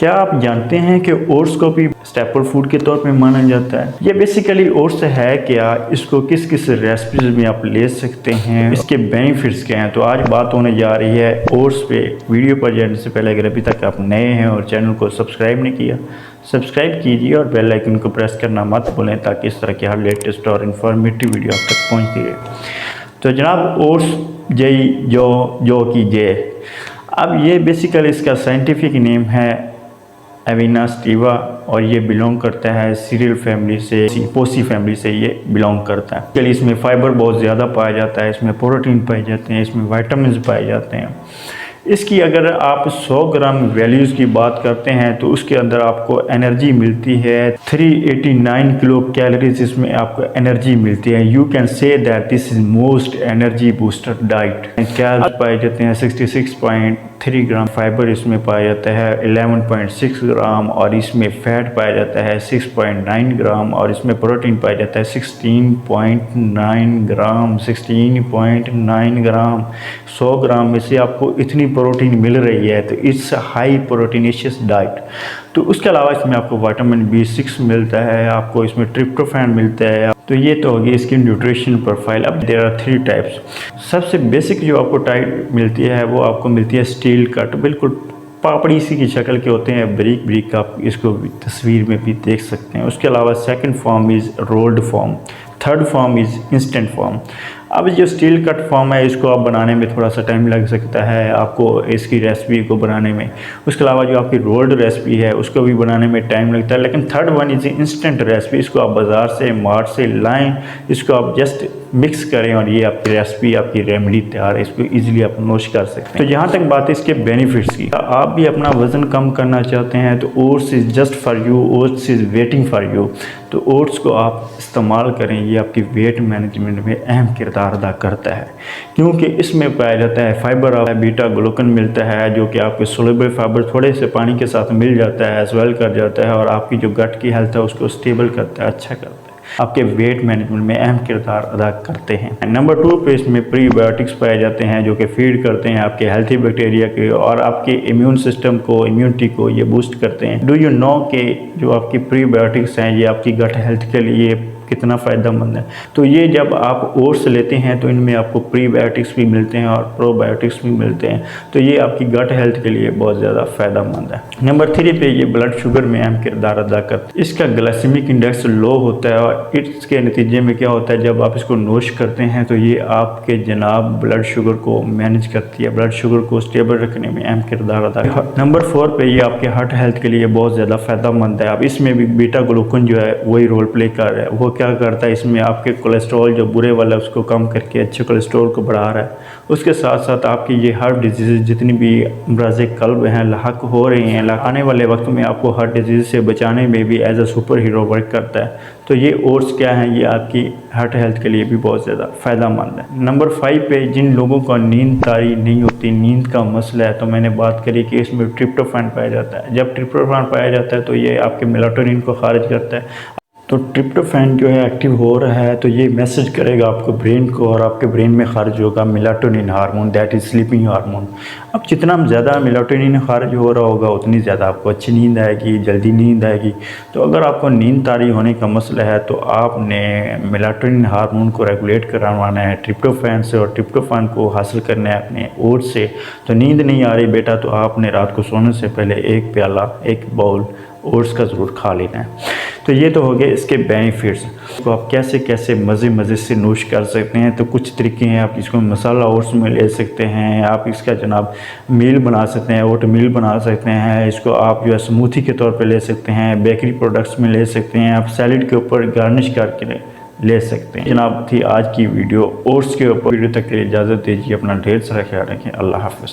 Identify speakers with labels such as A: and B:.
A: क्या आप जानते हैं कि ओट्स को भी स्टेपल फूड के तौर पे माना जाता है। ये बेसिकली ओट्स है क्या, इसको किस किस रेसिपीज में आप ले सकते हैं, इसके बेनिफिट्स क्या हैं। तो आज बात होने जा रही है ओट्स पे। वीडियो पर जाने से पहले अगर अभी तक आप नए हैं और चैनल को सब्सक्राइब नहीं किया, सब्सक्राइब कीजिए और बेल आइकन को प्रेस करना मत भूलें ताकि इस तरह की हर लेटेस्ट और इन्फॉर्मेटिव वीडियो आप तक पहुँचती रहे। तो जनाब ओट्स जो की जे, अब ये बेसिकली इसका साइंटिफिक नेम है एविना सटिवा और ये बिलोंग करता है सीरियल फैमिली से, पोसी फैमिली से ये बिलोंग करता है। चलिए, इसमें फाइबर बहुत ज़्यादा पाया जाता है, इसमें प्रोटीन पाए जाते हैं, इसमें विटामिन पाए जाते हैं। इसकी अगर आप 100 ग्राम वैल्यूज़ की बात करते हैं तो उसके अंदर आपको एनर्जी मिलती है 389 किलो कैलोरीज, इसमें आपको एनर्जी मिलती है। You can say that this is most energy booster diet. Calories पाए जाते हैं 66.3 ग्राम, फाइबर इसमें पाया जाता है 11.6 ग्राम और इसमें फैट पाया जाता है 6.9 ग्राम और इसमें प्रोटीन पाया जाता है 16.9 ग्राम। 16.9 ग्राम, 100 ग्राम में से आपको इतनी प्रोटीन मिल रही है, तो इट्स हाई प्रोटीनिशियस डाइट। तो उसके अलावा इसमें आपको विटामिन B6 मिलता है, आपको इसमें ट्रिप्टोफैन मिलता है। तो ये तो होगी इसकी न्यूट्रिशन प्रोफाइल। अब देयर आर 3 टाइप्स। सबसे बेसिक जो आपको टाइप मिलती है वो आपको मिलती है स्टील कट, बिल्कुल पापड़ी सी की शक्ल के होते हैं, ब्रिक ब्रिक आप इसको तस्वीर में भी देख सकते हैं। उसके अलावा second form is rolled form, third form is instant form. अब जो स्टील कट फॉर्म है इसको आप बनाने में थोड़ा सा टाइम लग सकता है आपको इसकी रेसिपी को बनाने में। उसके अलावा जो आपकी रोल्ड रेसिपी है उसको भी बनाने में टाइम लगता है। लेकिन third one is instant recipe, इसको आप बाज़ार से मार्ट से लाएँ, इसको आप जस्ट मिक्स करें और ये आपकी रेसिपी, आपकी रेमेडी तैयार है। इसको ईजिली आप नोश कर सकते हैं। तो जहाँ तक बात है इसके बेनिफिट्स की, आप भी अपना वज़न कम करना चाहते हैं तो oats is just for you, oats is waiting for you. तो ओट्स को आप इस्तेमाल करें, ये आपकी वेट मैनेजमेंट में अहम किरदार अदा करता है क्योंकि इसमें पाया जाता है फाइबर और बीटा ग्लूकन मिलता है जो कि आपके सोल्यूबल फाइबर थोड़े से पानी के साथ मिल जाता है, स्वेल कर जाता है और आपकी जो गट की हेल्थ है उसको स्टेबल करता है, अच्छा करता है, आपके वेट मैनेजमेंट में अहम किरदार अदा करते हैं। नंबर 2 पे इसमें प्रीबायोटिक्स पाए जाते हैं जो कि फीड करते हैं आपके हेल्थी बैक्टीरिया के और आपके इम्यून सिस्टम को, इम्यूनिटी को ये बूस्ट करते हैं। डू यू नो कि जो आपकी प्रीबायोटिक्स हैं ये आपकी गट हेल्थ के लिए कितना फ़ायदेमंद है। तो ये जब आप ओट्स लेते हैं तो इनमें आपको प्रीबायोटिक्स भी मिलते हैं और प्रोबायोटिक्स भी मिलते हैं, तो ये आपकी गट हेल्थ के लिए बहुत ज़्यादा फ़ायदेमंद है। नंबर 3 पे ये ब्लड शुगर में अहम किरदार अदा करता है। इसका ग्लाइसेमिक इंडेक्स लो होता है और इसके नतीजे में क्या होता है, जब आप इसको नोश करते हैं तो ये आपके जनाब ब्लड शुगर को मैनेज करती है, ब्लड शुगर को स्टेबल रखने में अहम किरदार अदा करती है। नंबर 4 पे ये आपके हार्ट हेल्थ के लिए बहुत ज़्यादा फ़ायदेमंद है। अब इसमें भी बीटा ग्लूकन जो है वही रोल प्ले कर रहा है। वो क्या करता है, इसमें आपके कोलेस्ट्रॉल जो बुरे वाला है उसको कम करके अच्छे कोलेस्ट्रॉल को बढ़ा रहा है। उसके साथ साथ आपकी ये हार्ट डिजीज़ जितनी भी अमराज़ कल्ब हैं लाक हो रही हैं, आने वाले वक्त में आपको हार्ट डिजीज़ से बचाने में भी as a superhero work करता है। तो ये ओट्स क्या हैं, ये आपकी हार्ट हेल्थ के लिए भी बहुत ज़्यादा फ़ायदेमंद है। नंबर 5 पे जिन लोगों को नींद तारी नहीं होती, नींद का मसला है, तो मैंने बात करी कि इसमें ट्रिप्टोफैन पाया जाता है। जब ट्रिप्टोफैन पाया जाता है तो ये आपके मेलाटोनिन को खारिज करता है। तो ट्रिप्टोफैन जो है एक्टिव हो रहा है तो ये मैसेज करेगा आपको ब्रेन को और आपके ब्रेन में खारिज होगा melatonin hormone, that is sleeping hormone. अब जितना ज़्यादा मेलाटोनिन खारिज हो रहा होगा उतनी ज़्यादा आपको अच्छी नींद आएगी, जल्दी नींद आएगी। तो अगर आपको नींद तारी होने का मसला है तो आपने मेलाटोनिन हार्मोन को रेगुलेट करवाना है ट्रिप्टोफैन से और ट्रिप्टोफैन को हासिल करना है अपने ओट्स से। तो नींद नहीं आ रही बेटा, तो आपने रात को सोने से पहले एक बाउल ओट्स का ज़रूर खा लेना है। तो ये तो हो गए इसके बेनिफिट्स। तो आप कैसे कैसे मज़े से नोश कर सकते हैं, तो कुछ तरीके हैं। आप इसको मसाला ओट्स में ले सकते हैं, आप इसका जनाब मील बना सकते हैं, ओट मील बना सकते हैं। इसको आप जो है स्मूथी के तौर पे ले सकते हैं, बेकरी प्रोडक्ट्स में ले सकते हैं, आप सैलड के ऊपर गार्निश करके ले सकते हैं। जनाब थी आज की वीडियो ओट्स के ऊपर। वीडियो तक के लिए इजाज़त दीजिए, अपना ढेर सारा ख्याल रखें। अल्लाह हाफ़िज़।